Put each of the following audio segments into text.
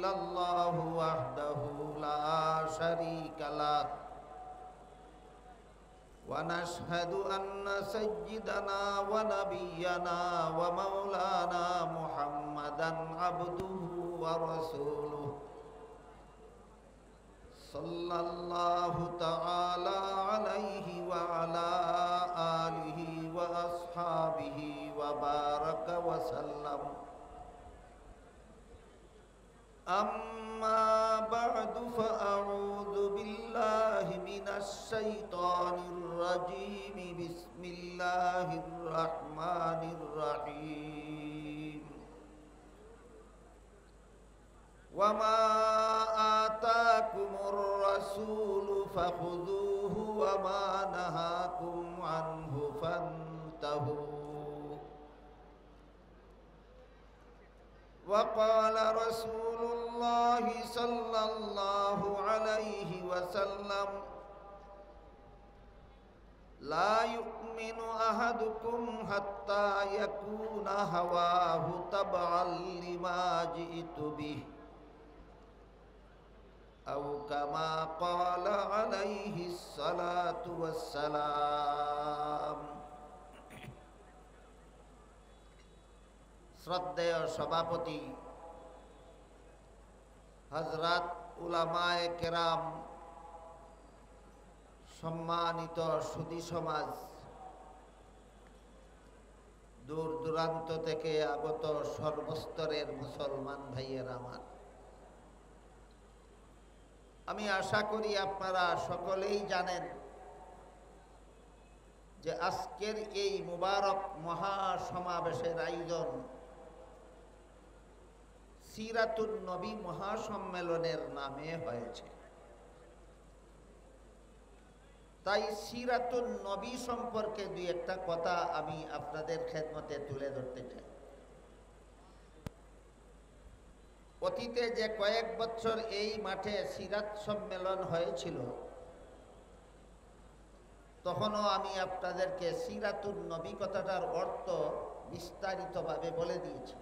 الله وحده لا شريك له ونشهد أن سيدنا ونبينا ومولانا محمدا عبده ورسوله صلى الله تعالى عليه وعلى آله وأصحابه وبارك وسلم. أما بعد فأعوذ بالله من الشيطان الرجيم. بسم الله الرحمن الرحيم. وما آتاكم الرسول فخذوه وما نهاكم عنه فانتهوا. وقال رسول الله صلى الله عليه وسلم: لا يؤمن أحدكم حتى يكون هواه تبعا لما جئت به، أو كما قال عليه الصلاة والسلام. শ্রদ্ধেয় সভাপতি হযরত উলামায়ে কেরাম, সম্মানিত সুধী সমাজ, দূর দূরান্ত থেকে আগত সর্বস্তরের মুসলমান ভাইয়েরা আমার, আমি আশা করি আপনারা সকলেই জানেন যে আজকের এই মুবারক মহাসমাবেশের আয়োজন সিরাতুন নবী মহাসম্মেলনের নামে হয়েছে। তাই সিরাতুন নবী সম্পর্কে দুই একটা কথা আমি আপনাদের খেদমতে তুলে ধরতে চাই। অতীতে যে কয়েক বছর এই মাঠে সিরাত সম্মেলন হয়েছিল, তখনও আমি আপনাদেরকে সিরাতুন নবী কথাটার অর্থ বিস্তারিতভাবে বলে দিয়েছি।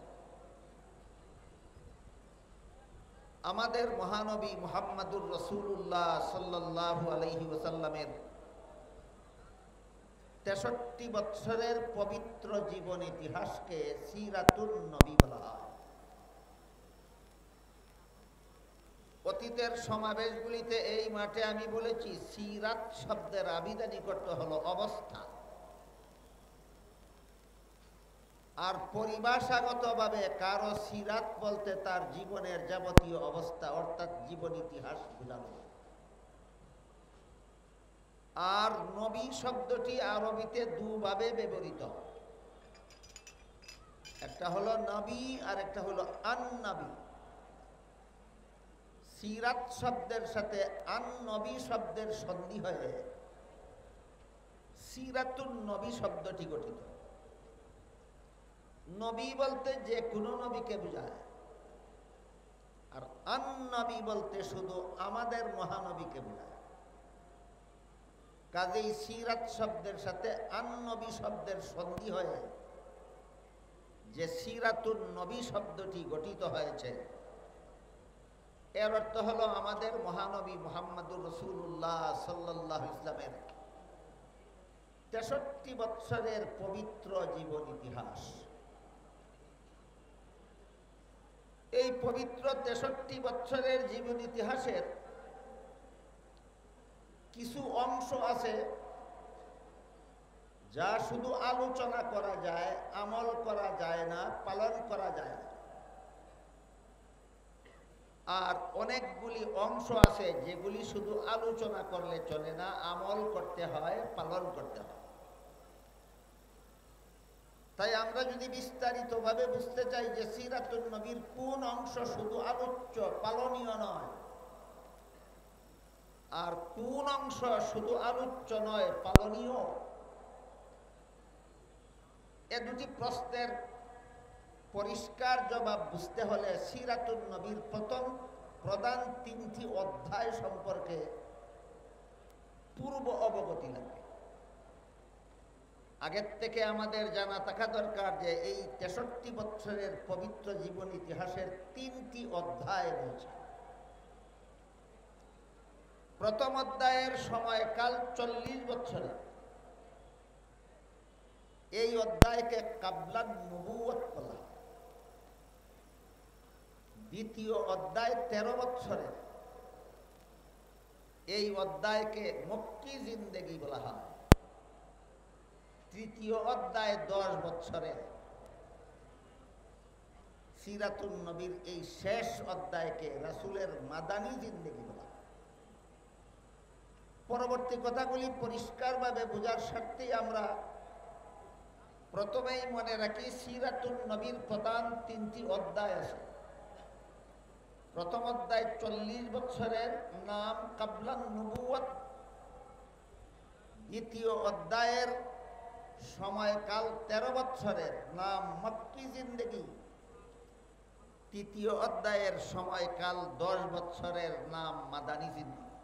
আমাদের মহানবী মুহাম্মদুর রাসূলুল্লাহ সাল্লাল্লাহু আলাইহি ওয়াসাল্লামের 63 বছরের পবিত্র জীবন ইতিহাসকে সিরাতুন নবী বলা হয়। অতীতের সমাবেশগুলিতে এই মাঠে আমি বলেছি, সিরাত শব্দের আবিধানিক অর্থ হলো অবস্থা, আর পরিভাষাগতভাবে কারো সিরাত বলতে তার জীবনের যাবতীয় অবস্থা অর্থাৎ জীবন ইতিহাস বোঝানো। আর নবী শব্দটি আরবিতে দুভাবে ব্যবহৃত, একটা হলো নবী আর একটা হলো আন-নবী। সিরাত শব্দের সাথে আন-নবী শব্দের সন্ধি হয়ে সিরাতুন নবী শব্দটি গঠিত। নবী বলতে যে কোনো নবীকে বোঝায়, আর আন-নবী বলতে শুধু আমাদের মহানবীকে বোঝায়। কাজেই সিরাত শব্দের সাথে আন-নবী শব্দের সন্ধি হয়ে যে সিরাতুন নবী শব্দটি গঠিত হয়েছে, এর অর্থ হলো আমাদের মহানবী মুহাম্মদুর রাসূলুল্লাহ সাল্লাল্লাহু আলাইহি ওয়াসাল্লামের 63 বছরের পবিত্র জীবন ইতিহাস। এই পবিত্র 63 বছরের জীবন ইতিহাসের কিছু অংশ আছে যা শুধু আলোচনা করা যায়, আমল করা যায় না, পালন করা যায় না। আর অনেকগুলি অংশ আছে যেগুলি শুধু আলোচনা করলে চলে না, আমল করতে হয়, পালন করতে হয়। তাই আমরা যদি বিস্তারিতভাবে বুঝতে চাই যে সিরাতুন নবীর কোন অংশ শুধু আলোচ্য, পালনীয় নয়, আর কোন অংশ শুধু আলোচ্য নয়, পালনীয়, এ দুটি প্রশ্নের পরিষ্কার জবাব বুঝতে হলে সিরাতুন নবীর প্রধান 3টি অধ্যায় সম্পর্কে পূর্ব অবগতি লাগবে। আগের থেকে আমাদের জানা থাকা দরকার যে এই 63 বছরের পবিত্র জীবন ইতিহাসের 3টি অধ্যায় রয়েছে। প্রথম অধ্যায়ের সময়কাল 40 বছরের। এই অধ্যায়কে কাবলান নবুয়ত বলা। দ্বিতীয় অধ্যায় 13 বছরের। এই অধ্যায়কে মক্কি জিন্দেগি বলা হয়। তৃতীয় অধ্যায় 10 বছরের। সিরাতুন নবীর এই শেষ অধ্যায়কে রাসূলের মাদানী জিন্দেগি বলা হয়। পরবর্তী কথাগুলি পরিষ্কারভাবে বোঝার স্বার্থেই আমরা প্রথমেই মনে রাখি সিরাতুন নবীর প্রধান 3টি অধ্যায় আছে। প্রথম অধ্যায় 40 বছরের, নাম কাবলান নবুয়ত। দ্বিতীয় অধ্যায়ের সময়কাল 13 বছরের, নাম মক্কি জিন্দেগি। তৃতীয় অধ্যায়ের সময়কাল 10 বছরের, নাম মাদানী জিন্দেগি।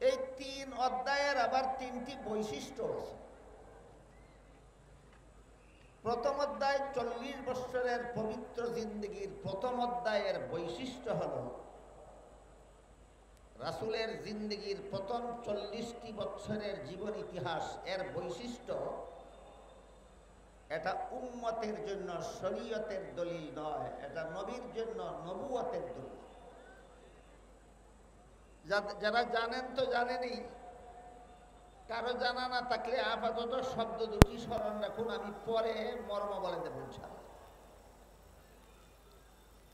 এই 3 অধ্যায়ের আবার 3টি বৈশিষ্ট্য আছে। প্রথম অধ্যায় 40 বছরের পবিত্র জিন্দেগির প্রথম অধ্যায়ের বৈশিষ্ট্য হল রাসূলের জিন্দেগির প্রথম 40টি বছরের জীবন ইতিহাস। এর বৈশিষ্ট্য, এটা উম্মতের জন্য শরীয়তের দলিল নয়, এটা নবীর জন্য নবুয়তের দলিল। যারা জানেন তো জানেনই, কারো জানা না থাকলে আপাতত শব্দ দুটি স্মরণ রাখুন, আমি পরে মর্ম বলে দেব ইনশাআল্লাহ।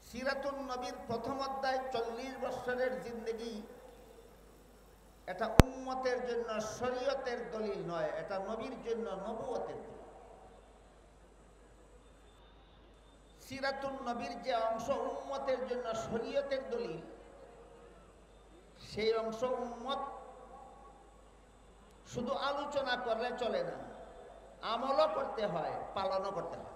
সিরাতুন নবীর প্রথম অধ্যায় 40 বছরের জিন্দেগি, এটা উম্মতের জন্য শরীয়তের দলিল নয়, এটা নবীর জন্য নবুয়তের দলিল। সিরাতুন নবীর যে অংশ উম্মতের জন্য শরীয়তের দলিল, সেই অংশ উম্মত শুধু আলোচনা করলে চলে না, আমলও করতে হয়, পালনও করতে হয়।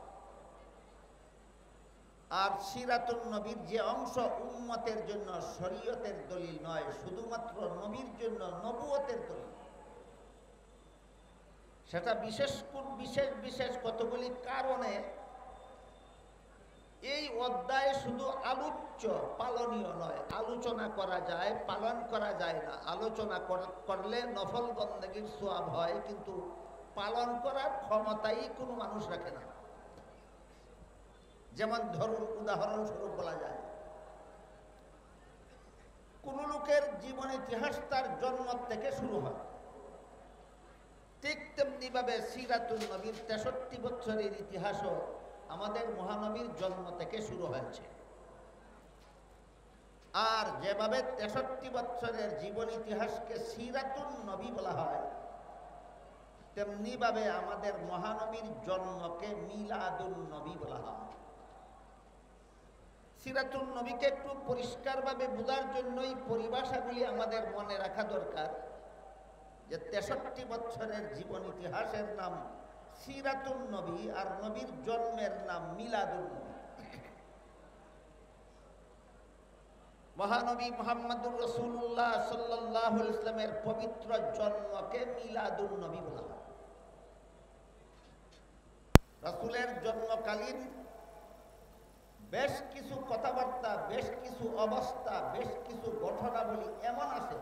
আর সিরাতুন নবীর যে অংশ উম্মতের জন্য শরীয়তের দলিল নয়, শুধুমাত্র নবীর জন্য নবুয়তের দলিল, সেটা বিশেষ বিশেষ কতগুলি কারণে এই অধ্যায় শুধু আলোচ্য, পালনীয় নয়। আলোচনা করা যায়, পালন করা যায় না। আলোচনা করলে নফল বন্দেগীর সওয়াব হয়, কিন্তু পালন করার ক্ষমতাই কোনো মানুষ রাখে না। যেমন ধরুন, উদাহরণস্বরূপ বলা যায়, কোন লোকের জীবন ইতিহাস তার জন্ম থেকে শুরু হয়, ঠিক তেমনি ভাবে সিরাতুন নবীর 63 বছরের ইতিহাসও আমাদের মহানবীর জন্ম থেকে শুরু হয়েছে। আর যেভাবে 63 বছরের জীবন ইতিহাসকে সিরাতুন নবী বলা হয়, তেমনি ভাবে আমাদের মহানবীর জন্মকে মিলাদুন নবী বলা হয়। সিরাতুন নবীকে একটু পরিষ্কারভাবে বোঝার জন্যই পরিভাষাগুলি আমাদের মনে রাখা দরকার, যে 63 বছরের জীবন ইতিহাসের নাম সিরাতুন নবী, আর নবীর জন্মের নাম মিলাদুন নবী। মহানবী মুহাম্মদুর রাসূলুল্লাহ সাল্লাল্লাহু আলাইহি ওয়াসাল্লামের পবিত্র জন্মকে মিলাদুন নবী বলা হয়। রাসূলের জন্মকালীন বেশ কিছু কথাবার্তা, বেশ কিছু অবস্থা, বেশ কিছু ঘটনাবলী এমন আছে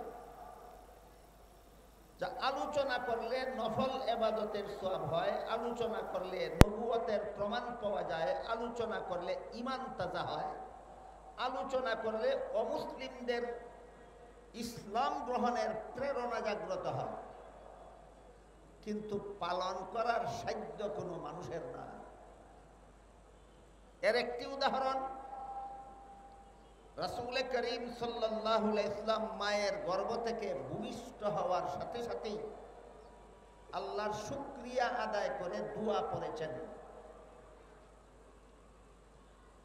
যা আলোচনা করলে নফল ইবাদতের সওয়াব হয়, আলোচনা করলে নবুয়তের প্রমাণ পাওয়া যায়, আলোচনা করলে ঈমান তাজা হয়, আলোচনা করলে অমুসলিমদের ইসলাম গ্রহণের প্রেরণা জাগ্রত হয়, কিন্তু পালন করার সাধ্য কোনো মানুষের না। এর একটি উদাহরণ, রাসূল করিম সাল্লাল্লাহু আলাইহি ওয়াসাল্লাম মায়ের গর্ভ থেকে ভূমিষ্ঠ হওয়ার সাথে সাথেই আল্লাহর শুকরিয়া আদায় করে দোয়া পড়েছেন।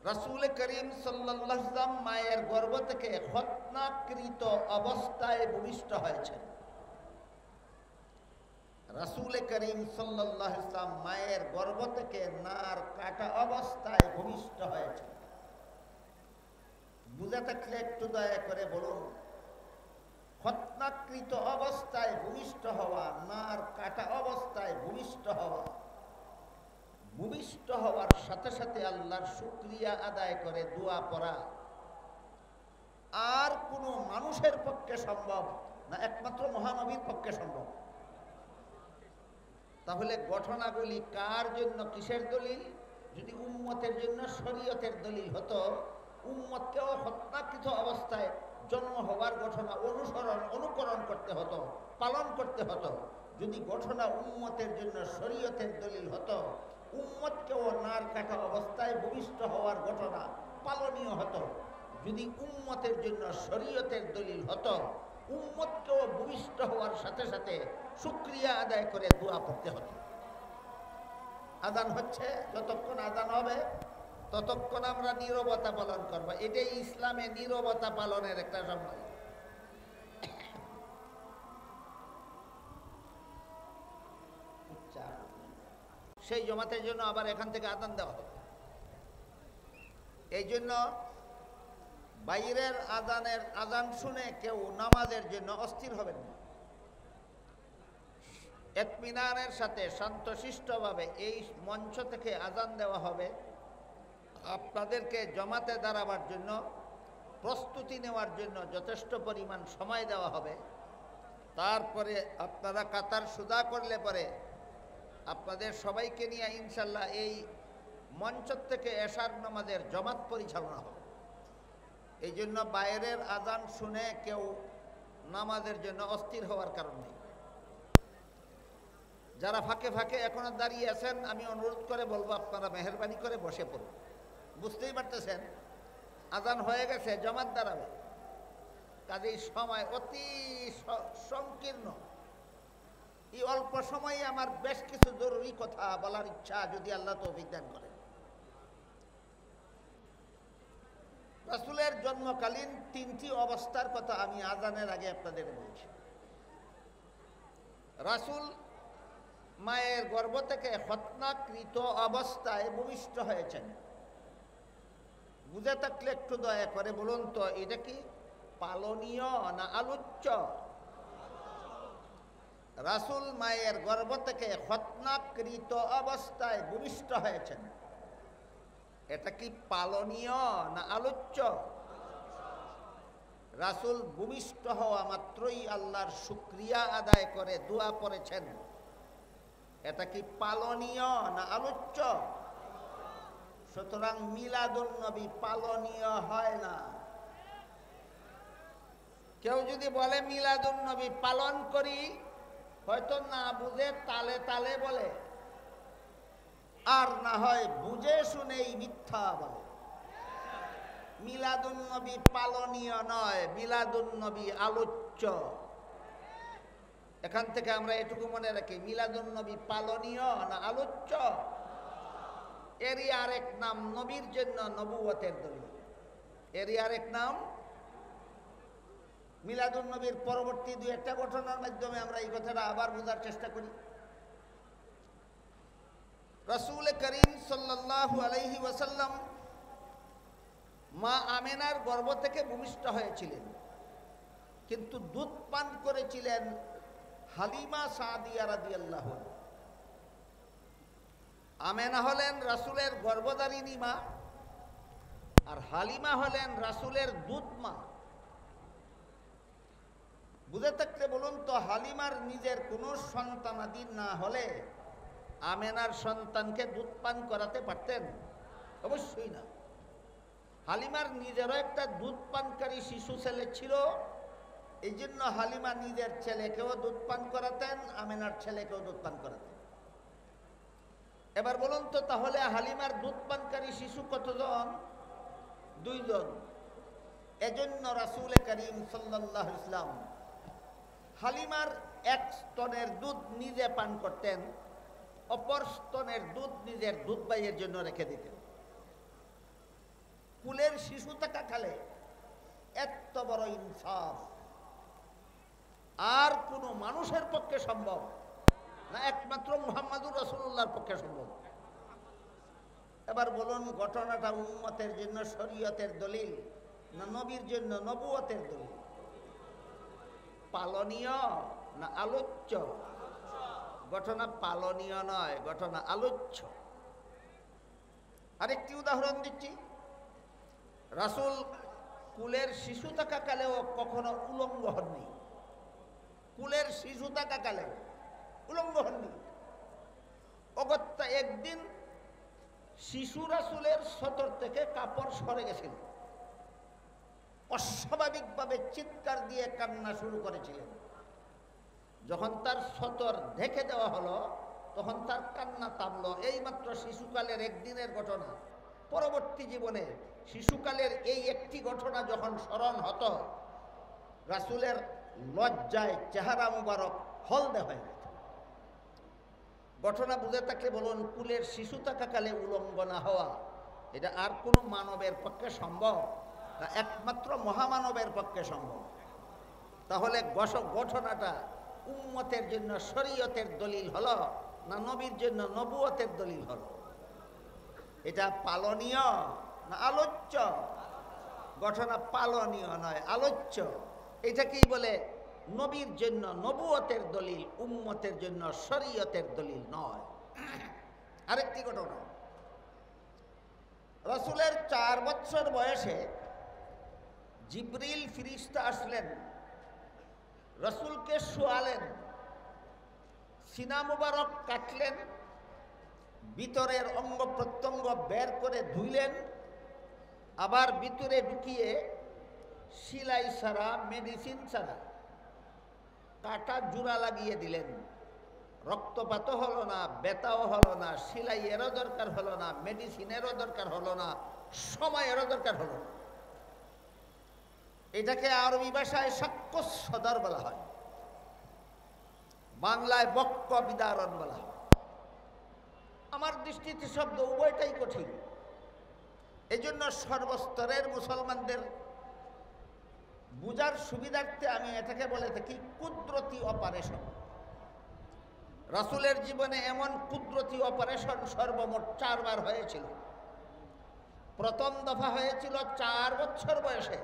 রাসূল করিম সাল্লাল্লাহু আলাইহি ওয়াসাল্লাম মায়ের গর্ভ থেকে খতনাকৃত অবস্থায় ভূমিষ্ঠ হয়েছেন। রাসূল করিম সাল্লাল্লাহু আলাইহি ওয়াসাল্লাম মায়ের গর্ভ থেকে নার কাটা অবস্থায় ভূমিষ্ঠ হয়েছেন। বুঝা থাকলে একটু দয়া করে বলুন, খতনাকৃত অবস্থায় ভূমিষ্ঠ হওয়া, নার কাটা অবস্থায় ভূমিষ্ঠ হওয়া, ভূমিষ্ঠ হওয়ার সাথে সাথে আল্লাহর শুকরিয়া আদায় করে দোয়া পড়া আর কোনো মানুষের পক্ষে সম্ভব না, একমাত্র মহানবীর পক্ষে সম্ভব। তাহলে ঘটনাগুলি কার জন্য, কিসের দলিল? যদি উম্মতের জন্য শরীয়তের দলিল হতো, উম্মতকেও হত্যাকৃত অবস্থায় জন্ম হওয়ার ঘটনা অনুকরণ করতে হতো, পালন করতে হতো। যদি ঘটনা উম্মতের জন্য শরীয়তের দলিল হতো, উম্মতকেও নার কাটা অবস্থায় ভূমিষ্ঠ হওয়ার ঘটনা পালনীয় হতো। যদি উম্মতের জন্য শরীয়তের দলিল হতো, উম্মতকেও ভূমিষ্ঠ হওয়ার সাথে সাথে শুকরিয়া আদায় করে দোয়া পড়তে হতো। আযান হচ্ছে, যতক্ষণ আযান হবে ততক্ষণ আমরা নীরবতা পালন করবো। এটাই ইসলামে নীরবতা পালনের একটা সময়। সেই জমাতের জন্য আবার এখান থেকে আযান দেওয়া হবে। এই জন্য বাইরের আযান শুনে কেউ নামাজের জন্য অস্থির হবেন না। ইতমিনানের সাথে শান্তশিষ্টভাবে এই মঞ্চ থেকে আযান দেওয়া হবে। আপনাদেরকে জমাতে দাঁড়াবার জন্য, প্রস্তুতি নেওয়ার জন্য যথেষ্ট পরিমাণ সময় দেওয়া হবে। তারপরে আপনারা কাতার সুদা করলে পরে আপনাদের সবাইকে নিয়ে ইনশাল্লাহ এই মঞ্চ থেকে এশার নামাজের জমাত পরিচালনা হবে। এই জন্য বাইরের আযান শুনে কেউ নামাজের জন্য অস্থির হওয়ার কারণ নেই। যারা ফাঁকে ফাঁকে এখনো দাঁড়িয়ে আছেন, আমি অনুরোধ করে বলবো আপনারা মেহেরবানি করে বসে পড়ুন। বুঝতেই পারতেছেন আযান হয়ে গেছে, জমাত দাঁড়াবে, কাজেই সময় অতি সংকীর্ণ। এই অল্প সময়ে আমার বেশ কিছু জরুরি কথা বলার ইচ্ছা, যদি আল্লাহ তৌফিক দান করেন। রাসূলের জন্মকালীন 3টি অবস্থার কথা আমি আযানের আগে আপনাদের বলছি। রাসূল মায়ের গর্ভ থেকে খতনাকৃত অবস্থায় ভূমিষ্ঠ হয়েছেন। বুঝে থাকলে একটু দয়া করে বলুন তো, এটা কি পালনীয় না আলোচ্য? রাসূল মায়ের গর্ভ থেকে খতনাকৃত অবস্থায় ভূমিষ্ঠ হয়েছেন, এটা কি পালনীয় না আলোচ্য? রাসূল ভূমিষ্ঠ হওয়া মাত্রই আল্লাহর শুকরিয়া আদায় করে দোয়া পড়েছেন, এটা কি পালনীয় না আলোচ্য? সুতরাং মিলাদুন নবী পালনীয় হয় না। কেউ যদি বলে মিলাদুন নবী পালন করি, হয়তো না বুঝে তালে তালে বলে, আর না হয় বুঝে শুনেই মিথ্যা বলে। মিলাদুন নবী পালনীয় নয়, মিলাদুন নবী আলোচ্য। এখান থেকে আমরা এটুকু মনে রাখি, মিলাদুন নবী পালনীয় না আলোচ্য? এরই আরেক নাম নবীর জন্য নবুয়তের দলিল। এরই আরেক নাম মিলাদুন নবীর পরবর্তী 2-1টা ঘটনার মাধ্যমে আমরা এই কথাটা আবার বোঝার চেষ্টা করি। রাসূল করিম সাল্লাল্লাহু আলাইহি ওয়াসাল্লাম মা আমেনার গর্ভ থেকে ভূমিষ্ঠ হয়েছিলেন, কিন্তু দুধ পান করেছিলেন হালিমা সাদিয়া রাদিয়াল্লাহু আনহা। আমেনা হলেন রাসূলের গর্ভধারিণী মা, আর হালিমা হলেন রাসূলের দুধ মা। বুঝে থাকলে বলুন তো, হালিমার নিজের কোনো সন্তানাদি না হলে আমেনার সন্তানকে দুধ পান করাতে পারতেন? অবশ্যই না। হালিমার নিজেরও একটা দুধ পানকারী শিশু ছেলে ছিল, এই জন্য হালিমা নিজের ছেলেকেও দুধ পান করাতেন, আমেনার ছেলেকেও দুধ পান করাতেন। এবার বলুন তো, তাহলে হালিমার দুধ পানকারী শিশু কতজন? 2 জন। এজন্য রাসূল করিম সাল্লাল্লাহু আলাইহি ওয়াসাল্লাম হালিমার এক স্তনের দুধ নিজে পান করতেন, অপর স্তনের দুধ নিজের দুধ ভাইয়ের জন্য রেখে দিতেন। কুলের শিশু থাকাকালে এত বড় ইনসাফ আর কোন মানুষের পক্ষে সম্ভব না, একমাত্র মুহাম্মদুর রাসূলুল্লাহর পক্ষে সম্ভব। এবার বলুন, ঘটনাটা উম্মতের জন্য শরীয়তের দলিল না নবীর জন্য নবুয়তের দলিল? পালনীয় না আলোচ্য? ঘটনা পালনীয় নয়, ঘটনা আলোচ্য। আরেকটি উদাহরণ দিচ্ছি। রাসূল কুলের শিশু থাকাকালেও কখনো উলঙ্গ হননি। কুলের শিশু থাকাকালেও উলঙ্গ হননি। অগত্যা একদিন শিশু রাসূলের সতর থেকে কাপড় সরে গেছিল। অস্বাভাবিকভাবে চিৎকার দিয়ে কান্না শুরু করেছিলেন। যখন তার সতর ঢেকে দেওয়া হলো তখন তার কান্না থামলো। এইমাত্র শিশুকালের একদিনের ঘটনা। পরবর্তী জীবনে শিশুকালের এই একটি ঘটনা যখন স্মরণ হতো, রাসূলের লজ্জায় চেহারা মুবারক হলদে হয়ে যেত। ঘটনা বুঝে থাকলে বলুন, কুলের শিশু থাকাকালে উলঙ্গ না হওয়া এটা আর কোনো মানবের পক্ষে সম্ভব না? একমাত্র মহামানবের পক্ষে সম্ভব। তাহলে ঘটনাটা উম্মতের জন্য শরীয়তের দলিল হলো না নবীর জন্য নবুয়তের দলিল হলো? এটা পালনীয় না আলোচ্য? ঘটনা পালনীয় নয়, আলোচ্য। এটাকেই বলে নবীর জন্য নবুয়তের দলিল, উম্মতের জন্য শরীয়তের দলিল নয়। আরেকটি ঘটনা, রাসূলের 4 বছর বয়সে জিবরিল ফিরিস্তা আসলেন, রাসূলকে শোয়ালেন, সিনা মুবারক কাটলেন, ভিতরের অঙ্গ প্রত্যঙ্গ বের করে ধুইলেন, আবার ভিতরে ঢুকিয়ে সিলাই ছাড়া, মেডিসিন ছাড়া কাটা জোড়া লাগিয়ে দিলেন। রক্তপাতও হলো না, ব্যথাও হলো না, সিলাইয়েরও দরকার হলো না, মেডিসিনেরও দরকার হলো না, সময়েরও দরকার হলো না। এটাকে আরবি ভাষায় সাক্ষ্য সদর বলা হয়, বাংলায় বক্ক বিদারণ বলা হয়। আমার দৃষ্টিতে শব্দ উভয়টাই কঠিন। এজন্য সর্বস্তরের মুসলমানদের বুঝার সুবিধার্থে আমি এটাকে বলে থাকি কুদরতি অপারেশন। রাসূলের জীবনে এমন কুদরতি অপারেশন সর্বমোট 4 বার হয়েছিল। প্রথম দফা হয়েছিল 4 বছর বয়সে।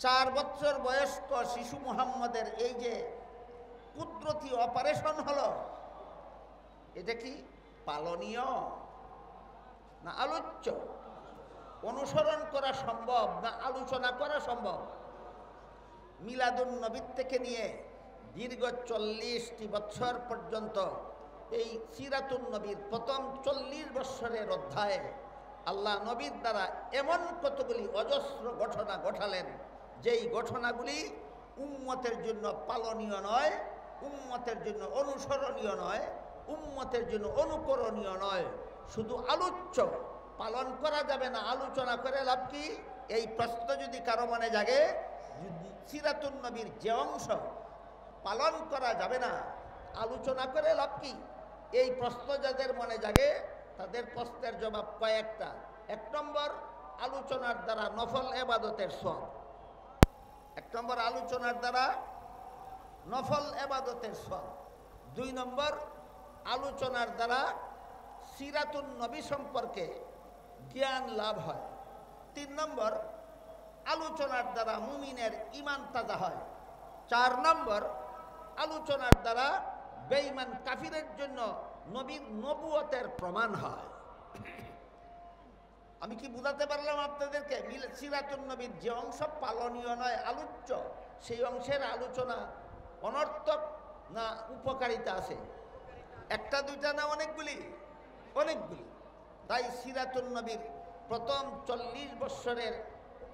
4 বছর বয়স্ক শিশু মুহাম্মদের এই যে কুদরতি অপারেশন হলো, এটা কি পালনীয় না আলোচ্য? অনুসরণ করা সম্ভব না আলোচনা করা সম্ভব? মিলাদুন নবীর থেকে নিয়ে দীর্ঘ 40টি বছর পর্যন্ত এই সিরাতুন নবীর প্রথম 40 বছরের অধ্যায়ে আল্লাহ নবীর দ্বারা এমন কতগুলি অজস্র ঘটনা ঘটালেন, যেই ঘটনাগুলি উম্মতের জন্য পালনীয় নয়, উম্মতের জন্য অনুসরণীয় নয়, উম্মতের জন্য অনুকরণীয় নয়, শুধু আলোচ্য। পালন করা যাবে না, আলোচনা করে লাভ কি? এই প্রশ্ন যদি কারো মনে জাগে, সিরাতুন নবীর যে অংশ পালন করা যাবে না, আলোচনা করে লাভ কি? এই প্রশ্ন যাদের মনে জাগে তাদের প্রশ্নের জবাব কয়েকটা। 1 নম্বর, আলোচনার দ্বারা নফল ইবাদতের সওয়াব। 1 নম্বর, আলোচনার দ্বারা নফল ইবাদতের সওয়াব। 2 নম্বর, আলোচনার দ্বারা সিরাতুন নবী সম্পর্কে জ্ঞান লাভ হয়। 3 নম্বর, আলোচনার দ্বারা মুমিনের ঈমান তাজা হয়। 4 নম্বর, আলোচনার দ্বারা বেঈমান কাফিরের জন্য নবীর নবুয়তের প্রমাণ হয়। আমি কি বুঝাতে পারলাম আপনাদেরকে? সিরাতুন নবীর যে অংশ পালনীয় নয়, আলোচ্য, সেই অংশের আলোচনা অনর্থক না উপকারিতা আছে? একটা দুইটা না, অনেকগুলি, অনেকগুলি। তাই সিরাতুন নবীর প্রথম 40 বৎসরের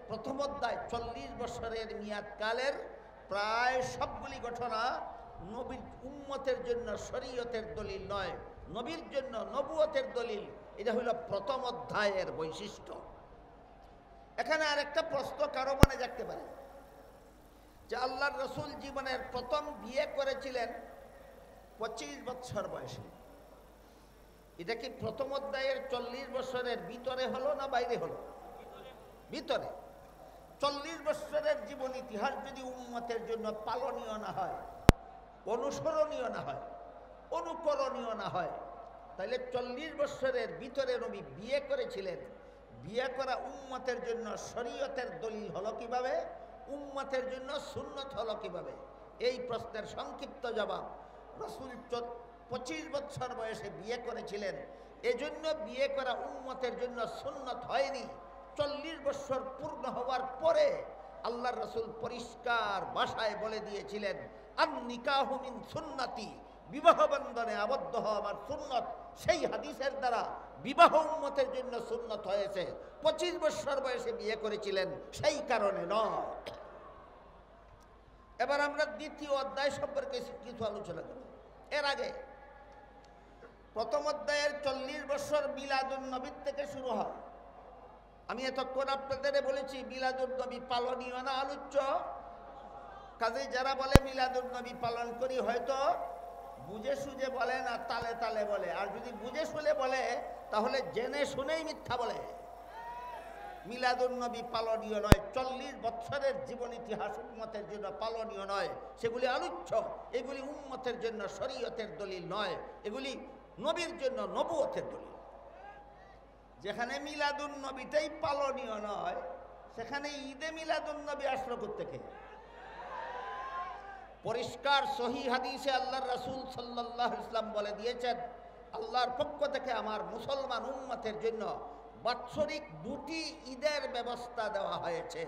প্রথম অধ্যায়, 40 বৎসরের মেয়াদকালের প্রায় সবগুলি ঘটনা নবীর উম্মতের জন্য শরীয়তের দলিল নয়, নবীর জন্য নবুয়তের দলিল। এটা হইল প্রথম অধ্যায়ের বৈশিষ্ট্য। এখানে আরেকটা প্রশ্ন কারো মনে জাগতে পারে যে আল্লাহর রাসূল জীবনের প্রথম বিয়ে করেছিলেন 25 বছর বয়সে। এটা কি প্রথম অধ্যায়ের 40 বছরের ভিতরে হলো না বাইরে হলো? ভিতরে। 40 বছরের জীবন ইতিহাস যদি উম্মতের জন্য পালনীয় না হয়, অনুসরণীয় না হয়, অনুকরণীয় না হয়, তাহলে 40 বছরের ভিতরে নবী বিয়ে করেছিলেন। বিয়ে করা উম্মতের জন্য শরীয়তের দলিল হলো কিভাবে? উম্মতের জন্য সুন্নত হলো কিভাবে? এই প্রশ্নের সংক্ষিপ্ত জবাব, রাসূল 25 বছর বয়সে বিয়ে করেছিলেন, এজন্য বিয়ে করা উম্মতের জন্য সুন্নত হয়নি। 40 বছর পূর্ণ হওয়ার পরে আল্লাহর রাসূল পরিষ্কার ভাষায় বলে দিয়েছিলেন, আন নিকাহু মিন সুন্নতি, বিবাহ বন্ধনে আবদ্ধ হওয়া আমার সুন্নত। সেই হাদিসের দ্বারা বিবাহ উম্মতের জন্য সুন্নত হয়েছে। 25 বছর বয়সে বিয়ে করেছিলেন, সেই কারণে নয়। এবার আমরা দ্বিতীয় অধ্যায় সম্পর্কে কিছু আলোচনা করব। এর আগে প্রথম অধ্যায়ের 40 বছর মিলাদুন নবী থেকে শুরু হয়। আমি এতক্ষণ আপনাদের বলেছি মিলাদুন নবী পালনীয় না আলোচ্য। কাজে যারা বলে মিলাদুন নবী পালন করি, হয়তো বুঝে সুঝে বলে না, তালে তালে বলে। আর যদি বুঝে শুনে বলে তাহলে জেনে শুনেই মিথ্যা বলে। মিলাদুন নবী পালনীয় নয়, 40 বছরের জীবন ইতিহাস উম্মতের জন্য পালনীয় নয়, সেগুলি আলোচ্য। এগুলি উম্মতের জন্য শরীয়তের দলিল নয়, এগুলি নবীর জন্য নবুয়তের দলিল। যেখানে মিলাদুন নবীটাই পালনীয় নয়, সেখানে ঈদে মিলাদুন নবী আসলো কোত্থেকে? পরিষ্কার সহিহ হাদিসে আল্লাহর রাসূল সাল্লাল্লাহু আলাইহি ওয়াসাল্লাম বলে দিয়েছেন, আল্লাহর পক্ষ থেকে আমার মুসলমান উম্মতের জন্য বাৎসরিক 2টি ঈদের ব্যবস্থা দেওয়া হয়েছে।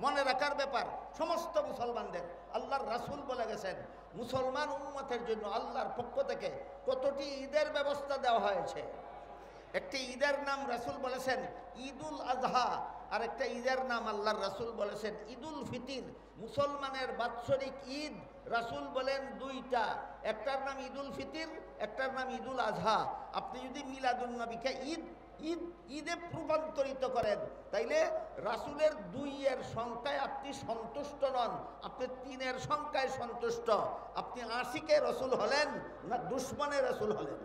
মনে রাখার ব্যাপার, সমস্ত মুসলমানদের আল্লাহর রাসূল বলে গেছেন, মুসলমান উম্মতের জন্য আল্লাহর পক্ষ থেকে কতটি ঈদের ব্যবস্থা দেওয়া হয়েছে। একটি ঈদের নাম রাসূল বলেছেন ঈদুল আজহা, আর একটা ঈদের নাম আল্লাহর রাসূল বলেছেন ঈদুল ফিতর। মুসলমানের বাৎসরিক ঈদ রাসূল বলেন 2টা, একটার নাম ঈদুল ফিতর, একটার নাম ঈদুল আজহা। আপনি যদি মিলাদুন নবীকে ঈদে রূপান্তরিত করেন, তাইলে রাসূলের 2 সংখ্যায় আপনি সন্তুষ্ট নন, আপনি 3 সংখ্যায় সন্তুষ্ট। আপনি আশিকে রাসূল হলেন না দুশমনে রাসূল হলেন?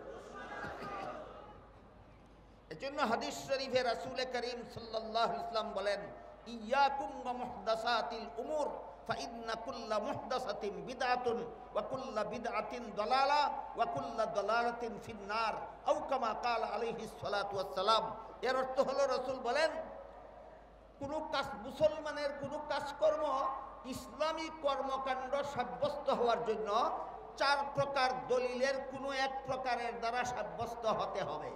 এজন্য হাদিস শরীফে রাসূল করিম সাল্লাল্লাহু আলাইহি ওয়াসাল্লাম বলেন, ইয়াকুম ওয়া মুহদাসাতিল উমুর ফাইন্না কুল্লা মুহদাসাতিন বিদআতুন ওয়া কুল্লা বিদআতিন দালালা ওয়া কুল্লা দালালাতিন ফিন্নার, আও কামা ক্বাল আলাইহিস সালাতু ওয়াস সালাম। এর অর্থ হলো রাসূল বলেন, মুসলমানের কোনো কাজকর্ম ইসলামী কর্মকাণ্ড সাব্যস্ত হওয়ার জন্য 4 প্রকার দলিলের কোনো এক প্রকারের দ্বারা সাব্যস্ত হতে হবে।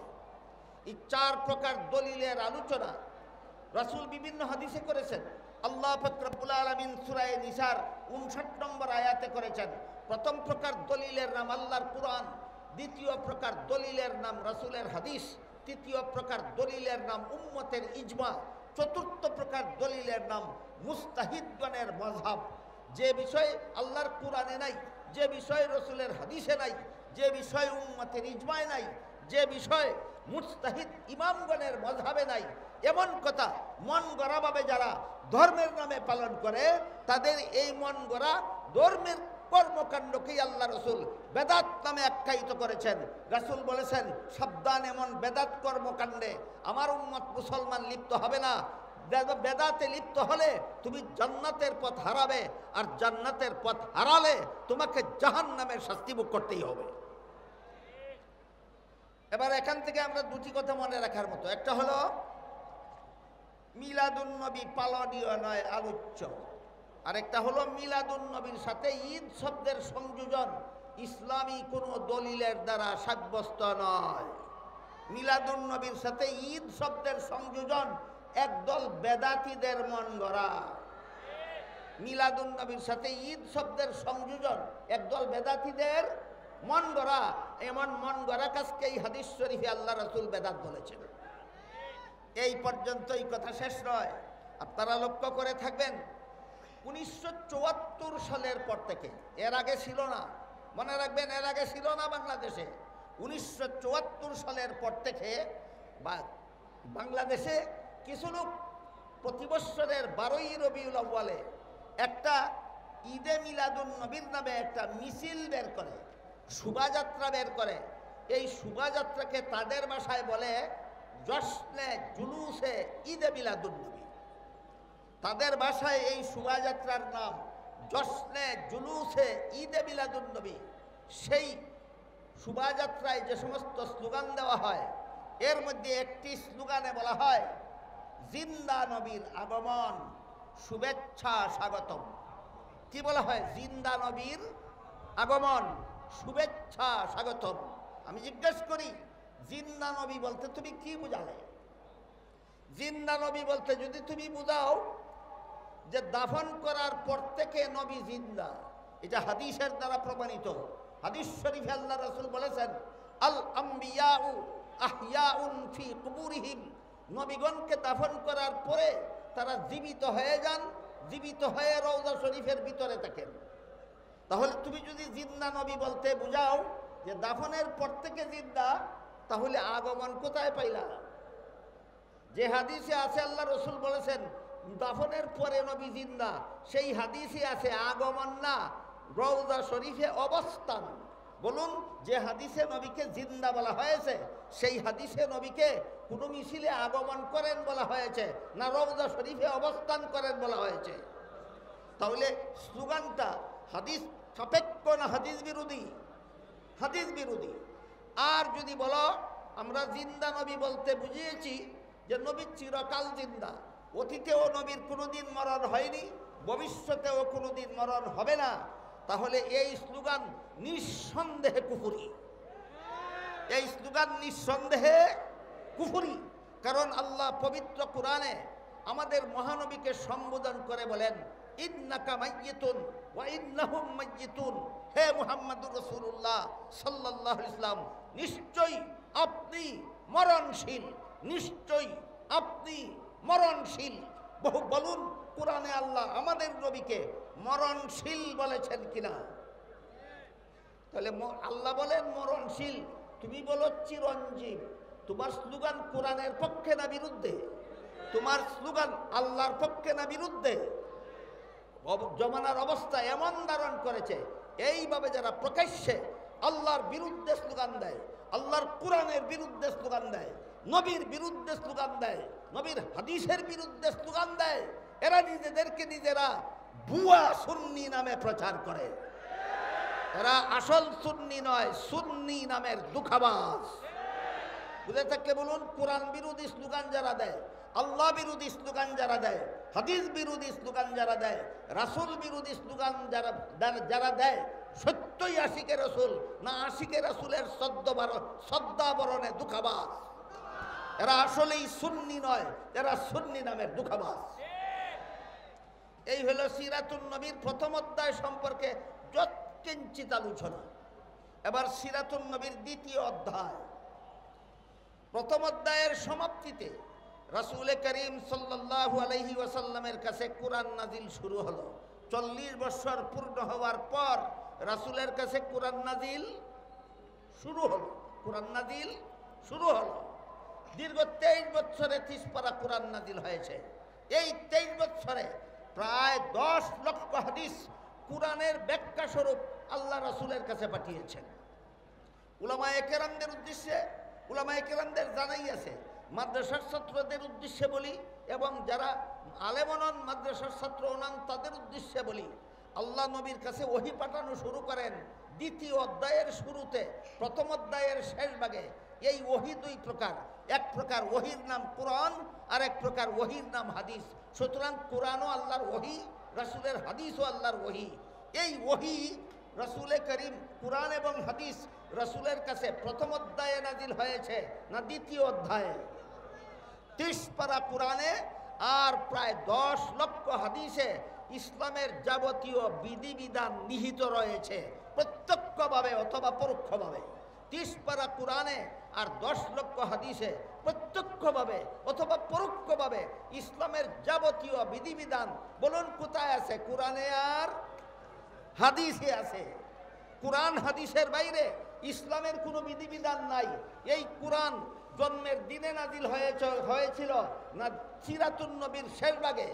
এই 4 প্রকার দলিলের আলোচনা রাসূল বিভিন্ন হাদিসে করেছেন। আল্লাহ পাক রব্বুল আলামিন সূরা নিসার 59 নম্বর আয়াতে করেছেন। প্রথম প্রকার দলিলের নাম আল্লাহর কুরআন, দ্বিতীয় প্রকার দলিলের নাম রাসূলের হাদিস, তৃতীয় প্রকার দলিলের নাম উম্মতের ইজমা, চতুর্থ প্রকার দলিলের নাম মুস্তাহিদগণের মাযহাব। যে বিষয় আল্লাহর কুরআনে নাই, যে বিষয় রাসূলের হাদিসে নাই, যে বিষয় উম্মতের ইজমায় নাই, যে বিষয় মুস্তাহিদ ইমামগণের মাযহাবে নাই, এমন কথা মন গড়াভাবে যারা ধর্মের নামে পালন করে, তাদের এই মন গড়া ধর্মের কর্মকাণ্ডকেই আল্লাহ রাসূল বেদাত নামে আখ্যায়িত করেছেন। রাসূল বলেছেন, সাবধান, এমন বেদাত কর্মকাণ্ডে আমার উম্মত মুসলমান লিপ্ত হবে না। বেদাতে লিপ্ত হলে তুমি জান্নাতের পথ হারাবে, আর জান্নাতের পথ হারালে তোমাকে জাহান্নামের শাস্তি ভোগ করতেই হবে। এবার এখান থেকে আমরা 2টি কথা মনে রাখার মতো। একটা হলো মিলাদুন নবী পালনীয় নয়, আলোচ্য। আরেকটা হলো মিলাদুন নবীর সাথে ঈদ শব্দের সংযোজন ইসলামী কোনো দলিলের দ্বারা সাব্যস্ত নয়। মিলাদুন নবীর সাথে ঈদ শব্দের সংযোজন একদল বেদাতীদের মন গড়া। মিলাদুন নবীর সাথে ঈদ শব্দের সংযোজন একদল বেদাতীদের মন গড়া। এমন মন গড়া কাজকে এই হাদিস শরীফে আল্লাহ রাসূল বেদাত বলেছেন। এই পর্যন্ত এই কথা শেষ নয়। আপনারা লক্ষ্য করে থাকবেন, 1974 সালের পর থেকে, এর আগে ছিল না, মনে রাখবেন, এর আগে ছিল না বাংলাদেশে। 1974 সালের পর থেকে বাংলাদেশে কিছু লোক প্রতি বৎসরের 12ই রবিউল আউয়ালে একটা ঈদে মিলাদুন নবীর নামে একটা মিছিল বের করে, শোভাযাত্রা বের করে। এই শোভাযাত্রাকে তাদের ভাষায় বলে জশ্নে জুলুসে ঈদে মিলাদুন নবী। তাদের ভাষায় এই শোভাযাত্রার নাম জশ্নে জুলুসে ঈদে মিলাদুন নবী। সেই শোভাযাত্রায় যে সমস্ত স্লোগান দেওয়া হয়, এর মধ্যে একটি স্লোগানে বলা হয়, জিন্দা নবীর আগমন, শুভেচ্ছা স্বাগতম। কি বলা হয়? জিন্দা নবীর আগমন, শুভেচ্ছা স্বাগতম। আমি জিজ্ঞেস করি, জিন্দা নবী বলতে তুমি কি বুঝালে? জিন্দা নবী বলতে যদি তুমি বুঝাও যে দাফন করার পর থেকে নবী জিন্দা, এটা হাদিসের দ্বারা প্রমাণিত। হাদিস শরীফে আল্লাহ রাসূল বলেছেন, আল আম্বিয়াউ আহইয়াউন ফি কুবুরিহিম, নবীগণকে দাফন করার পরে তারা জীবিত হয়ে যান, জীবিত হয়ে রওজা শরীফের ভিতরে থাকেন। তাহলে তুমি যদি জিন্দা নবী বলতে বুঝাও যে দাফনের পর থেকে জিন্দা, তাহলে আগমন কোথায় পাইলা? যে হাদিসে আছে আল্লাহ রসুল বলেছেন দাফনের পরে নবী জিন্দা, সেই হাদিসে আছে আগমন না, রওজা শরীফে অবস্থান। বলুন, যে হাদিসে নবীকে জিন্দা বলা হয়েছে সেই হাদিসে নবীকে কোনো মিছিলে আগমন করেন বলা হয়েছে, না রওজা শরীফে অবস্থান করেন বলা হয়েছে? তাহলে স্লোগানটা হাদিস সাপেক্ষ না হাদিস বিরোধী? হাদিস বিরোধী। আর যদি বলো আমরা জিন্দা নবী বলতে বুঝিয়েছি যে নবী চিরকাল জিন্দা, অতীতেও নবীর কোনোদিন মরণ হয়নি, ভবিষ্যতেও কোনোদিন মরণ হবে না, তাহলে এই স্লোগান নিঃসন্দেহে কুফরি। এই স্লোগান নিঃসন্দেহে কুফরি। কারণ আল্লাহ পবিত্র কোরআনে আমাদের মহানবীকে সম্বোধন করে বলেন, ইন্নাকা মাইয়িতুন ওয়া ইন্নাহুম মাইয়িতুন, হে মুহাম্মদুর রাসূলুল্লাহ সাল্লাল্লাহু আলাইহি ওয়াসাল্লাম, নিশ্চয়ই আপনি মরণশীল, নিশ্চয়ই আপনি মরণশীল। বহু বলুন কোরআনে আল্লাহ আমাদের নবীকে মরণশীল বলেছেন কিনা? তাহলে আল্লাহ বলেন মরণশীল, তুমি বলো চিরঞ্জীব। তোমার স্লোগান কোরআনের পক্ষে না বিরুদ্ধে? তোমার স্লোগান আল্লাহর পক্ষে না বিরুদ্ধে? জমানার অবস্থা এমন ধারণ করেছে, এইভাবে যারা প্রকাশ্যে আল্লাহর বিরুদ্ধে স্লোগান দেয়, আল্লাহর কোরআনের বিরুদ্ধে স্লোগান দেয়, নবীর বিরুদ্ধে স্লোগান দেয়, নবীর হাদিসের বিরুদ্ধে স্লোগান দেয়, এরা নিজেদেরকে নিজেরা ভুয়া সুন্নি নামে প্রচার করে। এরা আসল সুন্নি নয়, সুন্নি নামের দুঃখাবাজ। বুঝে থাকলে বলুন, কোরআন বিরোধী স্লোগান যারা দেয়, আল্লাহ বিরোধী স্লোগান যারা দেয়, হাদিস বিরোধী স্লোগান যারা দেয়, রাসূল বিরোধী স্লোগান যারা দেয়, সত্যই আশিকে রাসূল না আশিকে রাসূলের সদ্দাবরণে দুঃখাবাজ। এরা আসলেই সুন্নি নয়, এরা সুন্নি নামের দুঃখাবাজ। এই হলো সিরাতুন নবীর প্রথম অধ্যায় সম্পর্কে যৎকিঞ্চিত আলোচনা। এবার সিরাতুন নবীর দ্বিতীয় অধ্যায়। প্রথম অধ্যায়ের সমাপ্তিতে রাসূল করিম সাল্লাল্লাহু আলাইহি ওয়াসাল্লামের কাছে কোরআন নাজিল শুরু হলো। 40 বছর পূর্ণ হওয়ার পর রাসূলের কাছে কোরআন নাজিল শুরু হলো। কোরআন নাজিল শুরু হলো। দীর্ঘ 23 বছরে 30 পারা কোরআন নাজিল হয়েছে। এই 23 বছরে প্রায় 10 লক্ষ হাদিস কোরআনের ব্যাখ্যা স্বরূপ আল্লাহ রাসূলের কাছে পাঠিয়েছেন। উলামায়ে কেরামদের উদ্দেশ্যে, উলামায়ে কেরামদের জানাই আছে, মাদ্রাসার ছাত্রদের উদ্দেশ্যে বলি এবং যারা আলেমনন মাদ্রাসার ছাত্র নন তাদের উদ্দেশ্যে বলি, আল্লাহ নবীর কাছে ওহী পাঠানো শুরু করেন দ্বিতীয় অধ্যায়ের শুরুতে। প্রথম অধ্যায়ের শেষ ভাগে এই ওহী দুই প্রকার। এক প্রকার ওহীর নাম কোরআন, আর এক প্রকার ওহীর নাম হাদিস। সুতরাং কোরআনও আল্লাহর ওহী, রাসূলের হাদিসও আল্লাহর ওহী। এই ওহী রাসূল করিম কোরআন এবং হাদিস রাসূলের কাছে প্রথম অধ্যায়ে নাজিল হয়েছে না দ্বিতীয় অধ্যায়ে? 30 পারা কোরআনে আর প্রায় 10 লক্ষ হাদিসে ইসলামের যাবতীয় বিধিবিধান নিহিত রয়েছে, প্রত্যক্ষভাবে অথবা পরোক্ষভাবে। 30 পারা কোরআনে আর 10 লক্ষ হাদিসে প্রত্যক্ষভাবে অথবা পরোক্ষভাবে ইসলামের যাবতীয় বিধিবিধান বলুন কোথায় আছে? কোরআনে আর হাদিসে আছে। কোরআন হাদিসের বাইরে ইসলামের কোনো বিধিবিধান নাই। এই কোরআন জন্মের দিনে নাজিল হয়েছিল না সিরাতুন নবীর শেষ ভাগে?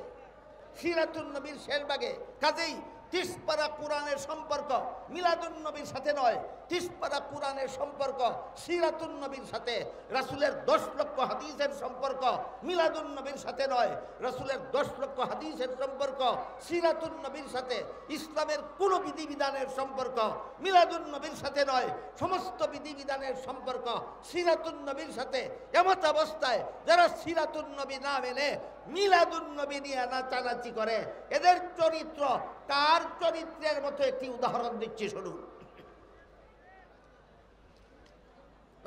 সিরাতুন নবীর শেষ ভাগে। কাজেই 30 পারা কোরআনের সম্পর্ক মিলাদুন নবীর সাথে নয়, 30 পারা কোরআনের সম্পর্ক সিরাতুন নবীর সাথে। রাসূলের 10 লক্ষ হাদিসের সম্পর্ক মিলাদুন নবীর সাথে নয়, রাসূলের 10 লক্ষ হাদিসের সম্পর্ক সিরাতুন নবীর সাথে। ইসলামের কোনো বিধিবিধানের সম্পর্ক মিলাদুন নবীর সাথে নয়, সমস্ত বিধিবিধানের সম্পর্ক সিরাতুন নবীর সাথে। এমত অবস্থায় যারা সিরাতুন নবী না মেনে মিলাদুন নবী নিয়ে নাচানাচি করে। এদের চরিত্র কার চরিত্রের মতো একটি উদাহরণ দিচ্ছি শুনুন।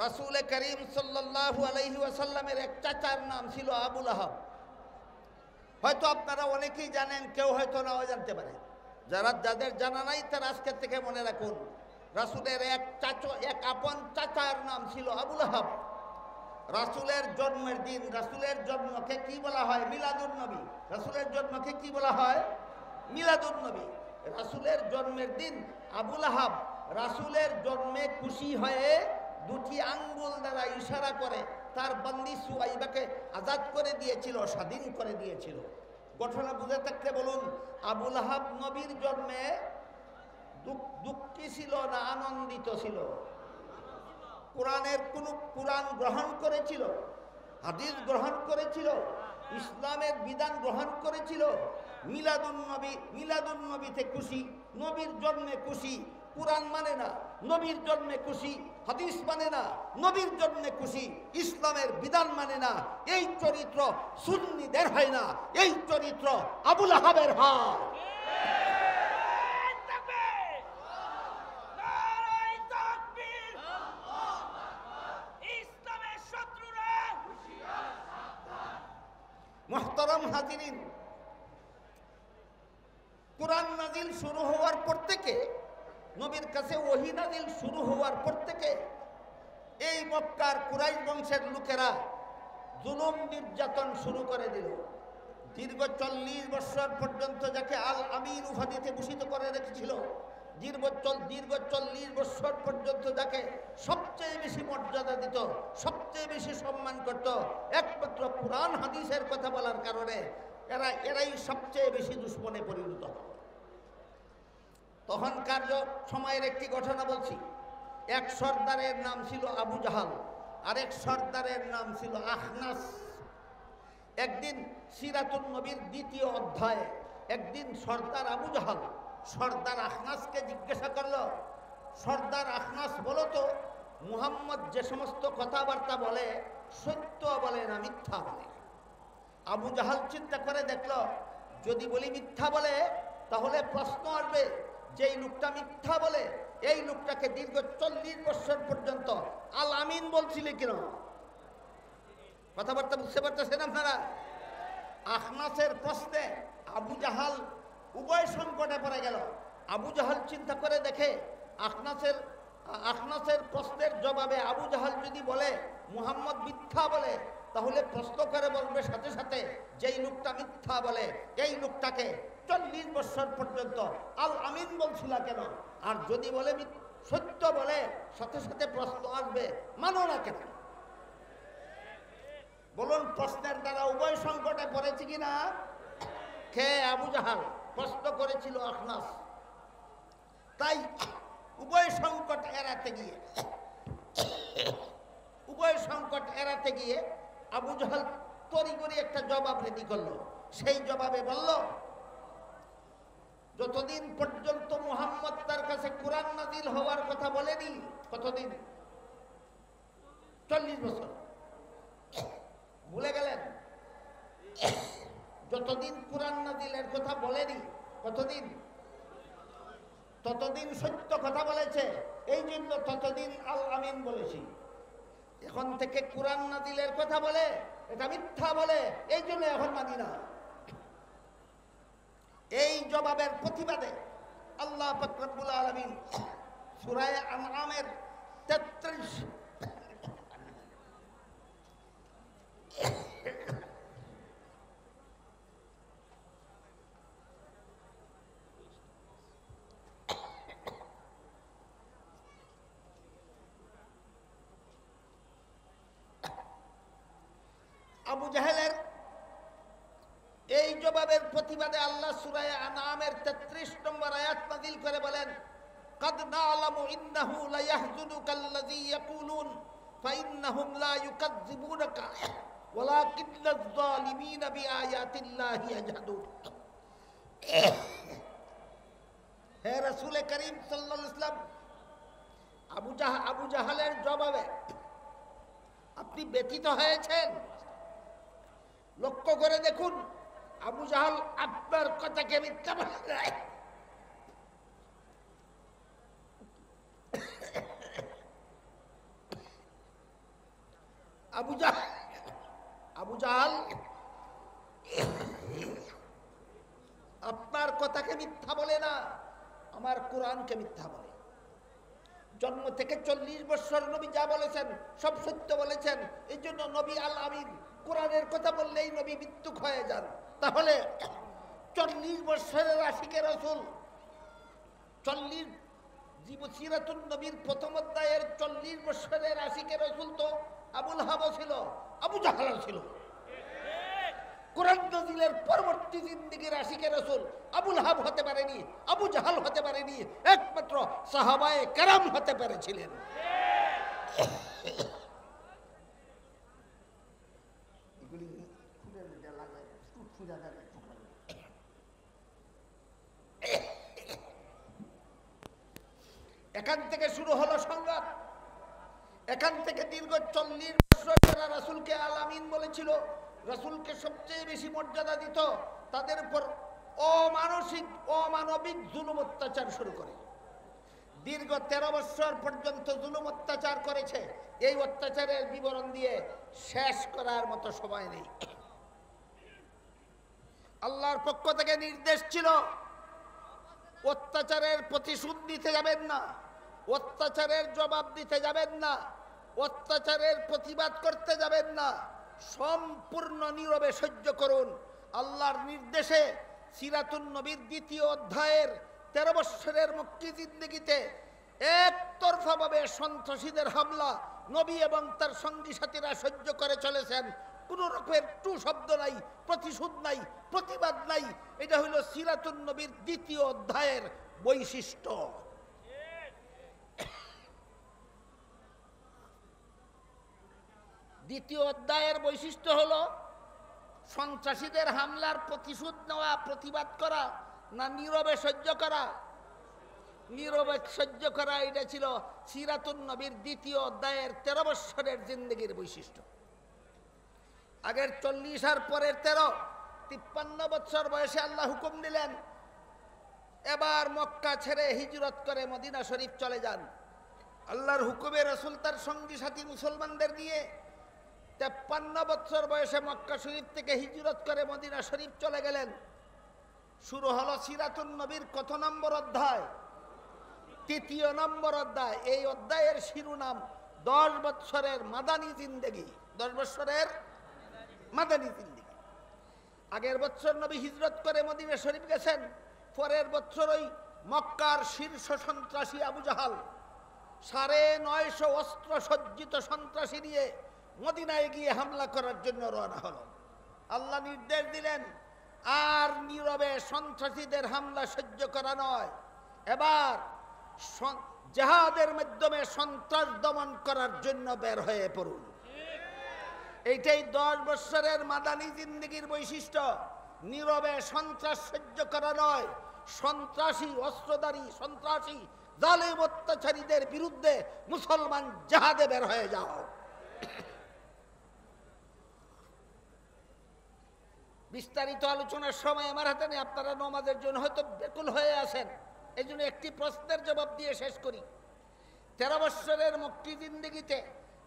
রাসূল করিম সাল্লাল্লাহু আলাইহি ওয়াসাল্লামের এক চাচার নাম ছিল আবুল আহাব। হয়তো আপনারা অনেকেই জানেন, কেউ হয়তো নাও জানতে পারে। যাদের জানা নাই তারা আজকের থেকে মনে রাখুন, রাসূলের এক আপন চাচার নাম ছিল আবুল আহাব। রাসূলের জন্মের দিন, রাসূলের জন্মকে কি বলা হয়? মিলাদুন নবী। রাসূলের জন্মকে কি বলা হয়? মিলাদুন নবী। রাসূলের জন্মের দিন আবুল আহাব রাসূলের জন্মে খুশি হয়ে দুটি আঙ্গুল দ্বারা ইশারা করে তার বন্দী সুয়াইবাকে আজাদ করে দিয়েছিল, স্বাধীন করে দিয়েছিল। ঘটনা বুঝে থাকলে বলুন, আবুল আহাব নবীর জন্মে দুঃখী ছিল না আনন্দিত ছিল? কোরআন গ্রহণ করেছিল, হাদিস গ্রহণ করেছিল, ইসলামের বিধান গ্রহণ করেছিল। মিলাদুন নবীতে খুশি, নবীর জন্মে খুশি। কোরআন মানে না, নবীর জন্মে খুশি। হাদিস মানে না, নবীর জন্মে খুশি। ইসলামের বিধান মানে না। এই চরিত্র সুন্নিদের হয় না, এই চরিত্র আবুল আহাবের হয়। মুহতারাম হাজিরিন, কুরআন নাজিল শুরু হওয়ার পর থেকে, নবীর কাছে ওহী নাজিল শুরু হওয়ার পর থেকে এই মক্কার কুরাইশ বংশের লোকেরা জুলুম নির্যাতন শুরু করে দিল। দীর্ঘ 40 বছর পর্যন্ত যাকে আল আমিন উপাধিতে ভূষিত করে রেখেছিল, দীর্ঘ 40 বছর পর্যন্ত যাকে সবচেয়ে বেশি মর্যাদা দিত, সবচেয়ে বেশি সম্মান করত, একমাত্র কুরআন হাদিসের কথা বলার কারণে এরাই সবচেয়ে বেশি দুশ্মনে পরিণত হয়। তখনকার সময়ের একটি ঘটনা বলছি। এক সর্দারের নাম ছিল আবু জাহাল, আরেক সর্দারের নাম ছিল আখনাস। একদিন সিরাতুন নবীর 2য় অধ্যায়ে একদিন সর্দার আবু জাহাল সর্দার আখনাসকে জিজ্ঞাসা করল, সর্দার আখনাস, বলো তো মুহাম্মদ যে সমস্ত কথাবার্তা বলে সত্য বলে না মিথ্যা বলে? আবু জাহাল চিন্তা করে দেখল, যদি বলি মিথ্যা বলে তাহলে প্রশ্ন আসবে, যেই লোকটা মিথ্যা বলে এই লোকটাকে দীর্ঘ 40 বছর পর্যন্ত আল আমিন বলছিলে কেন? কথাবার্তা বুঝতে পারতেছেন আপনারা? আখনাসের প্রশ্নে আবু জাহাল উভয় সংকটে পড়ে গেল। আবু জাহাল চিন্তা করে দেখে, আখনাসের প্রশ্নের জবাবে আবু জাহাল যদি বলে মুহাম্মদ মিথ্যা বলে, তাহলে প্রশ্ন করে বলবে সাথে সাথে, যেই লোকটা মিথ্যা বলে এই লোকটাকে 40 বছর পর্যন্ত আল আমিন বলছিল কেন? আর যদি বলে সত্য বলে, সাথে সাথে প্রশ্ন আসবে, মানো না কেন? বলুন, প্রশ্নের দ্বারা উভয় সংকটে পড়েছে কিনা? কে? আবু জাহাল। প্রশ্ন করেছিল আখনাস। তাই উভয় সংকট এড়াতে গিয়ে আবু জাহাল তড়িঘড়ি একটা জবাব রেডি করলো। সেই জবাবে বলল, যতদিন পর্যন্ত মুহাম্মদ তার কাছে কুরআন নাজিল হওয়ার কথা বলেনি, কতদিন? 40 বছর। ভুলে গেলেন? যতদিন কুরআন নাজিলের কথা বলেনি, কতদিন? ততদিন সত্য কথা বলেছে, এই জন্য ততদিন আল আমিন বলেছি। এখন থেকে কুরআন নাজিলের কথা বলে এটা মিথ্যা বলে, এই জন্য এখন মানি না। এই জবাবের প্রতিবাদে আল্লাহ পাক রব্বুল আলামিন সূরা আনআমের 33 আবু জাহেলের এই জবাবের প্রতিবাদে আল্লাহ সূরা আনআমের 33 নম্বর আয়াত নাযিল করে বলেন, قد نعلم إنه ليحزنك الذي يقولون فإنهم لا يكذبونك ولكن الظالمين بآيات الله يجحدون। হে রাসূল করিম সাল্লাল্লাহু আলাইহি ওয়াসাল্লাম, আবু জাহালের জবাবে আপনি ব্যথিত হয়েছেন। লক্ষ্য করে দেখুন, আবু জাহাল আপনার কথাকে মিথ্যা বলে নাই। আবু জাহাল আপনার কথাকে মিথ্যা বলে না, আমার কোরআনকে মিথ্যা বলে। জন্ম থেকে 40 বছর নবী যা বলেছেন সব সত্য বলেছেন। এই জন্য নবী আল আমিন, কোরআনের কথা বললেই নবী মৃত্যুক হয়ে যান। তাহলে 40 বছরের আশিকে রাসূল, 40 সিরাতুন নবীর প্রথম অধ্যায়ের 40 বছরের আশিকে রাসূল তো আবুল হাব ছিল, আবু জাহাল ছিল। কোরআন নাযিলের পরবর্তী জিন্দেগীর আশিকে রাসূল আবুল হাব হতে পারেনি, আবু জাহাল হতে পারেনি, একমাত্র সাহাবায়ে কেরাম হতে পেরেছিলেন। এখান থেকে শুরু হলো সংঘাত। এখান থেকে দীর্ঘ 40 বছর যারা রাসূলকে আল আমিন বলেছিল, রাসূলকে সবচেয়ে বেশি মর্যাদা দিত, তাদের উপর অমানবিক জুলুম অত্যাচার শুরু করে। দীর্ঘ 13 বছর পর্যন্ত জুলুম অত্যাচার করেছে। এই অত্যাচারের বিবরণ দিয়ে শেষ করার মতো সময় নেই। আল্লাহর পক্ষ থেকে নির্দেশ ছিল, অত্যাচারের প্রতিশোধ নিতে যাবেন না, অত্যাচারের জবাব দিতে যাবেন না, অত্যাচারের প্রতিবাদ করতে যাবেন না, সম্পূর্ণ নীরবে সহ্য করুন। আল্লাহর নির্দেশে সিরাতুন নবীর 2য় অধ্যায়ের 13 বছরের মক্কি জিন্দেগিতে একতরফাভাবে সন্ত্রাসীদের হামলা নবী এবং তার সঙ্গী সাথীরা সহ্য করে চলেছেন। কোন রকমের টু শব্দ নাই, প্রতিশোধ নাই, প্রতিবাদ নাই। এটা হলো সিরাতুন নবীর 2য় অধ্যায়ের বৈশিষ্ট্য। দ্বিতীয় অধ্যায়ের বৈশিষ্ট্য হলো সন্ত্রাসীদের হামলার প্রতিশোধ নেওয়া, প্রতিবাদ করা, না নীরবে সহ্য করা? নীরবে সহ্য করা। এটা ছিল সিরাতুন নবীর 2য় অধ্যায়ের 13 বছরের জিন্দেগির বৈশিষ্ট্য। আগের 40 আর পরের 13, 53 বছর বয়সে আল্লাহ হুকুম দিলেন, এবার মক্কা ছেড়ে হিজরত করে মদিনা শরীফ চলে যান। আল্লাহর হুকুমে রাসূল তার সঙ্গী সাথী মুসলমানদের নিয়ে 53 বছর বয়সে মক্কা শরীফ থেকে হিজরত করে মদিনা শরীফ চলে গেলেন। শুরু হলো সিরাতুন নবীর কত নম্বর অধ্যায়? 3য় নম্বর অধ্যায়। এই অধ্যায়ের শিরোনাম 10 বছরের মাদানী জিন্দেগি। 10 বছরের মাদানী জিন্দেগি। আগের বছর নবী হিজরত করে মদিনা শরীফ গেছেন। পরের বছর ওই মক্কার শীর্ষ সন্ত্রাসী আবু জাহাল 950 অস্ত্র সজ্জিত সন্ত্রাসী নিয়ে মদিনায় গিয়ে হামলা করার জন্য রওনা হলো। আল্লাহ নির্দেশ দিলেন, আর নীরবে সন্ত্রাসীদের হামলা সহ্য করা নয়, এবার জিহাদের মাধ্যমে সন্ত্রাস দমন করার জন্য বের হয়ে পড়ুন। এইটাই 10 বছরের মাদানী জিন্দেগির বৈশিষ্ট্য। নীরবে সন্ত্রাস সহ্য করা নয়, সন্ত্রাসী, অস্ত্রধারী সন্ত্রাসী জালেম অত্যাচারীদের বিরুদ্ধে মুসলমান জিহাদে বের হয়ে যাও। বিস্তারিত আলোচনার সময় আমার হাতে নেই, আপনারা নামাজের জন্য হয়তো ব্যাকুল হয়ে আছেন। এই জন্য একটি প্রশ্নের জবাব দিয়ে শেষ করি। 13 বছরের মক্কি জিন্দেগিতে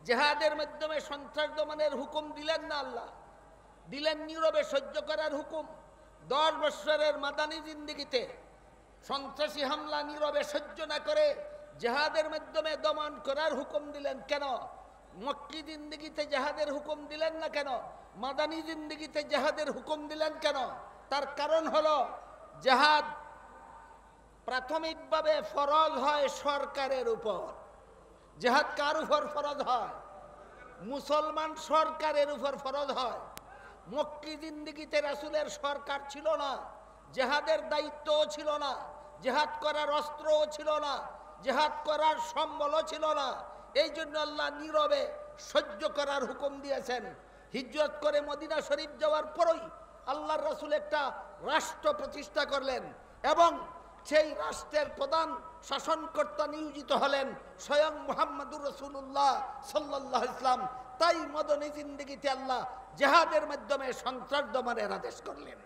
জিহাদের মাধ্যমে সন্ত্রাস দমনের হুকুম দিলেন না আল্লাহ, দিলেন নীরবে সহ্য করার হুকুম। 10 বছরের মাদানী জিন্দেগিতে সন্ত্রাসী হামলা নীরবে সহ্য না করে জিহাদের মাধ্যমে দমন করার হুকুম দিলেন কেন? মক্কি জিন্দেগিতে জিহাদের হুকুম দিলেন না কেন? মাদানী জিন্দেগিতে জিহাদের হুকুম দিলেন কেন? তার কারণ হলো, জিহাদ প্রাথমিকভাবে ফরজ হয় সরকারের উপর। জিহাদ কার উপর ফরজ হয়? মুসলমান সরকারের উপর ফরজ হয়। মক্কি জিন্দেগিতে রাসূলের সরকার ছিল না, জিহাদের দায়িত্বও ছিল না, জিহাদ করার অস্ত্রও ছিল না, জিহাদ করার সম্বলও ছিল না। এই জন্য আল্লাহ নীরবে সহ্য করার হুকুম দিয়েছেন। হিজরত করে মদিনা শরীফ যাওয়ার পরই আল্লাহর রাসূল একটা রাষ্ট্র প্রতিষ্ঠা করলেন এবং সেই রাষ্ট্রের প্রধান শাসনকর্তা নিয়োজিত হলেন স্বয়ং মুহাম্মদুর রাসূলুল্লাহ সাল্লাল্লাহু আলাইহি ওয়াসাল্লাম। তাই মদনী জিন্দেগিতে আল্লাহ জিহাদের মাধ্যমে সন্ত্রাস দমনের আদেশ করলেন।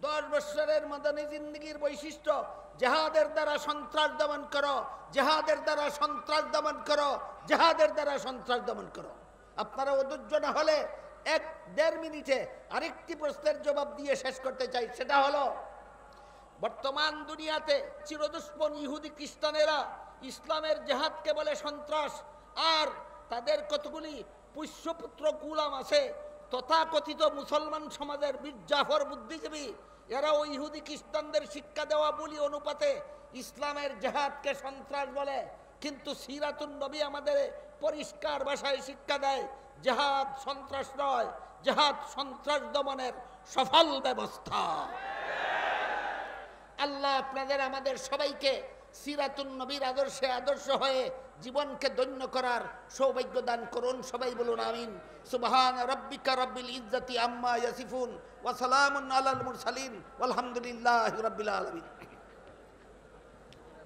10 বছরের মদনী জিন্দেগির বৈশিষ্ট্য, জিহাদের দ্বারা সন্ত্রাস দমন করো, জিহাদের দ্বারা সন্ত্রাস দমন করো, জিহাদের দ্বারা সন্ত্রাস দমন করো। আপনারা অধৈর্য না হলে 1-1.5 মিনিটে আরেকটি প্রশ্নের জবাব দিয়ে শেষ করতে চাই। সেটা হলো, বর্তমান দুনিয়াতে চিরদুশ্মন ইহুদি খ্রিস্টানেরা ইসলামের জিহাদকে বলে সন্ত্রাস, আর তাদের কতগুলি পুষ্যপুত্র গুলাম আছে তথাকথিত মুসলমান সমাজের বীর জাফর বুদ্ধিজীবী, এরা ওই ইহুদি খ্রিস্টানদের শিক্ষা দেওয়া বলি অনুপাতে ইসলামের জিহাদকে সন্ত্রাস বলে। কিন্তু সিরাতুন নবী আমাদের পরিষ্কার ভাষায় শিক্ষা দেয়, জিহাদ সন্ত্রাস নয়, জিহাদ সন্ত্রাস দমনের সফল ব্যবস্থা। আল্লাহ আপনাদের আমাদের সবাইকে সিরাতুন নবীর আদর্শে আদর্শ হয়ে জীবনকে ধন্য করার সৌভাগ্য দান করুন। সবাই বলুন আমিন। সুবহান রাব্বিকা রাব্বিল ইজ্জাতি আম্মা ইয়াসিফুন ওয়া সালামুন আলাল মুরসালিন ওয়ালহামদুলিল্লাহি রাব্বিল আলামিন।